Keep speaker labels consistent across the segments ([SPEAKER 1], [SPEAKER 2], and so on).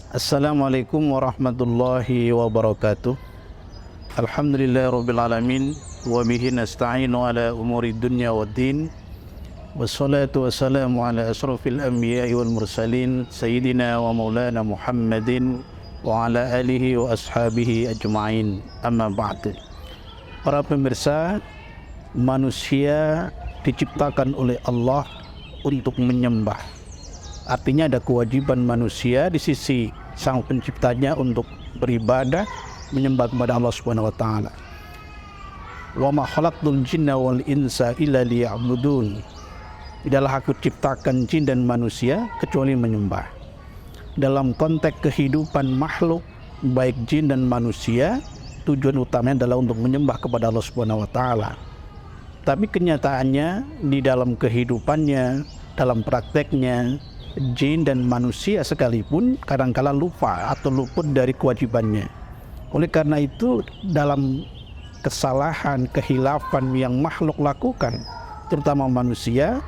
[SPEAKER 1] Assalamualaikum warahmatullahi wabarakatuh. Alhamdulillahirabbil alamin wa bihi nasta'inu ala umuri dunya waddin. Wassalatu wassalamu ala asrofil anbiya'i wal mursalin sayyidina wa maulana Muhammadin wa ala alihi wa ashabihi ajma'in. Amma ba'du. Para pemirsa, manusia diciptakan oleh Allah untuk menyembah. Artinya ada kewajiban manusia di sisi sang penciptanya untuk beribadah, menyembah kepada Allah Subhanahu wa taala. Wa ma khalaqtul jinna wal insa illa liya'budun. Tidaklah aku ciptakan jin dan manusia kecuali menyembah. Dalam konteks kehidupan makhluk baik jin dan manusia, tujuan utamanya adalah untuk menyembah kepada Allah Subhanahu wa taala. Tapi kenyataannya di dalam kehidupannya, dalam prakteknya, jin dan manusia sekalipun kadang-kala lupa atau luput dari kewajibannya. Oleh karena itu, dalam kesalahan, kehilafan yang makhluk lakukan, terutama manusia,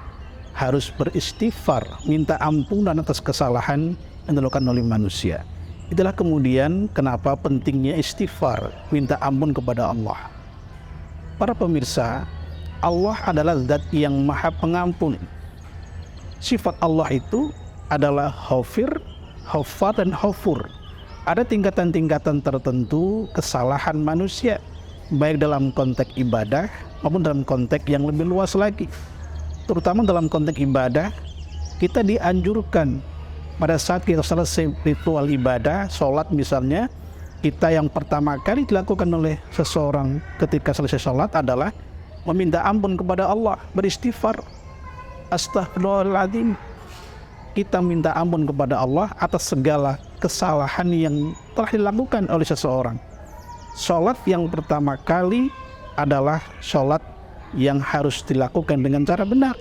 [SPEAKER 1] harus beristighfar, minta ampunan atas kesalahan yang dilakukan oleh manusia. Itulah kemudian kenapa pentingnya istighfar, minta ampun kepada Allah. Para pemirsa, Allah adalah zat yang maha pengampun. Sifat Allah itu adalah Ghafir, Ghaffar, dan Ghafur. Ada tingkatan-tingkatan tertentu kesalahan manusia, baik dalam konteks ibadah maupun dalam konteks yang lebih luas lagi. Terutama dalam konteks ibadah, kita dianjurkan pada saat kita selesai ritual ibadah, sholat misalnya, kita yang pertama kali dilakukan oleh seseorang ketika selesai sholat adalah meminta ampun kepada Allah, beristighfar. Astaghfirullahaladzim. Kita minta ampun kepada Allah atas segala kesalahan yang telah dilakukan oleh seseorang. Sholat yang pertama kali adalah sholat yang harus dilakukan dengan cara benar.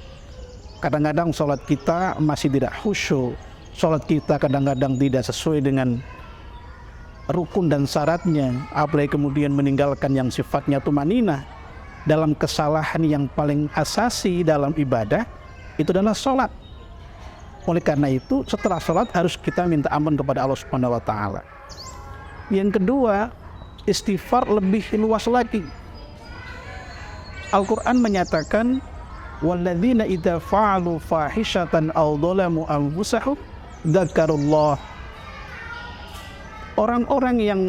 [SPEAKER 1] Kadang-kadang sholat kita masih tidak khusyuk, sholat kita kadang-kadang tidak sesuai dengan rukun dan syaratnya, apalagi kemudian meninggalkan yang sifatnya tumaninah. Dalam kesalahan yang paling asasi dalam ibadah itu adalah sholat. Oleh karena itu, setelah sholat harus kita minta ampun kepada Allah Subhanahu wa taala. Yang kedua, istighfar lebih luas lagi. Al-Quran menyatakan, walladzina idza fa'alu fahishatan aw dzalamu anfusahum dzakarullah. Orang-orang yang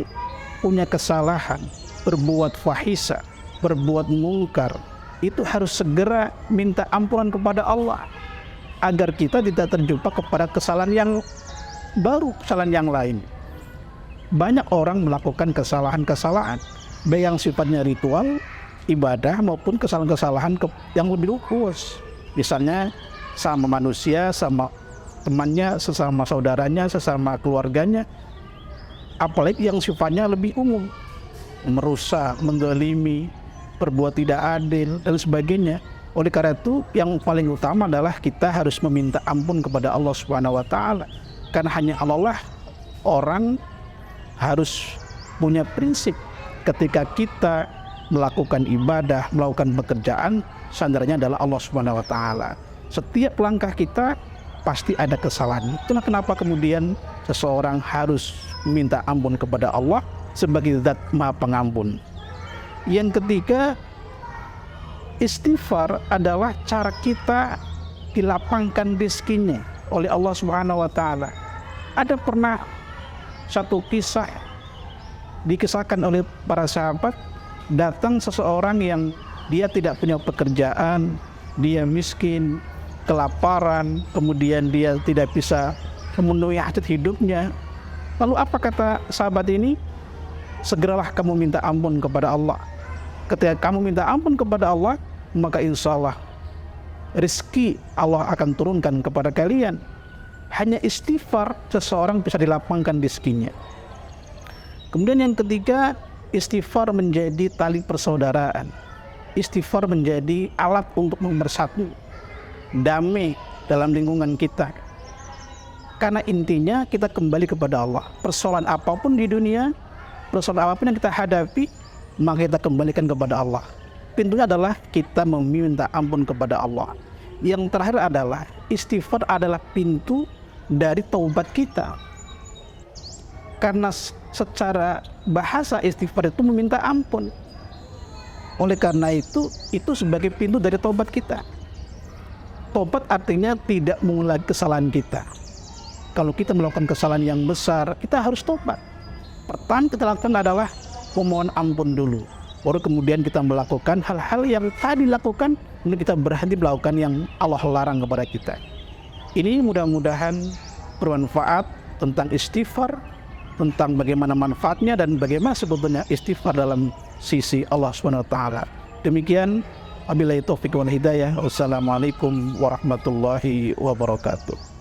[SPEAKER 1] punya kesalahan, berbuat fahisha, berbuat mungkar, itu harus segera minta ampunan kepada Allah agar kita tidak terjebak kepada kesalahan yang baru, kesalahan yang lain. Banyak orang melakukan kesalahan-kesalahan baik yang sifatnya ritual, ibadah maupun kesalahan-kesalahan yang lebih luas. Misalnya sama manusia, sama temannya, sesama saudaranya, sesama keluarganya. Apalagi yang sifatnya lebih umum, merusak, menzalimi, berbuat tidak adil, dan sebagainya. Oleh karena itu, yang paling utama adalah kita harus meminta ampun kepada Allah Subhanahu wa taala. Karena hanya Allah lah orang harus punya prinsip ketika kita melakukan ibadah, melakukan pekerjaan, sandarannya adalah Allah Subhanahu wa taala. Setiap langkah kita pasti ada kesalahan. Itulah kenapa kemudian seseorang harus minta ampun kepada Allah sebagai zat Maha Pengampun. Yang ketiga, istighfar adalah cara kita dilapangkan rezekinya oleh Allah Subhanahu wa taala. Ada pernah satu kisah dikisahkan oleh para sahabat, datang seseorang yang dia tidak punya pekerjaan, dia miskin, kelaparan, kemudian dia tidak bisa memenuhi hajat hidupnya. Lalu apa kata sahabat ini? Segeralah kamu minta ampun kepada Allah. Ketika kamu minta ampun kepada Allah, maka insya Allah rezeki Allah akan turunkan kepada kalian. Hanya istighfar seseorang bisa dilapangkan rezekinya. Kemudian yang ketiga, istighfar menjadi tali persaudaraan. Istighfar menjadi alat untuk mempersatu damai dalam lingkungan kita. Karena intinya kita kembali kepada Allah. Persoalan apapun di dunia, persoalan apapun yang kita hadapi, maka kita kembalikan kepada Allah. Pintunya adalah kita meminta ampun kepada Allah. Yang terakhir adalah istighfar adalah pintu dari taubat kita.
[SPEAKER 2] Karena secara bahasa istighfar itu meminta ampun. Oleh karena itu sebagai pintu dari tobat kita. Tobat artinya tidak mengulangi kesalahan kita. Kalau kita melakukan kesalahan yang besar, kita harus tobat. Pertama kita lakukan adalah memohon ampun dulu. Baru kemudian kita melakukan hal-hal yang tadi lakukan, kemudian kita berhenti melakukan yang Allah larang kepada kita. Ini mudah-mudahan bermanfaat tentang istighfar, tentang bagaimana manfaatnya dan bagaimana sebetulnya istighfar dalam sisi Allah SWT. Demikian, wabillahi taufiq wal hidayah. Wassalamualaikum warahmatullahi wabarakatuh.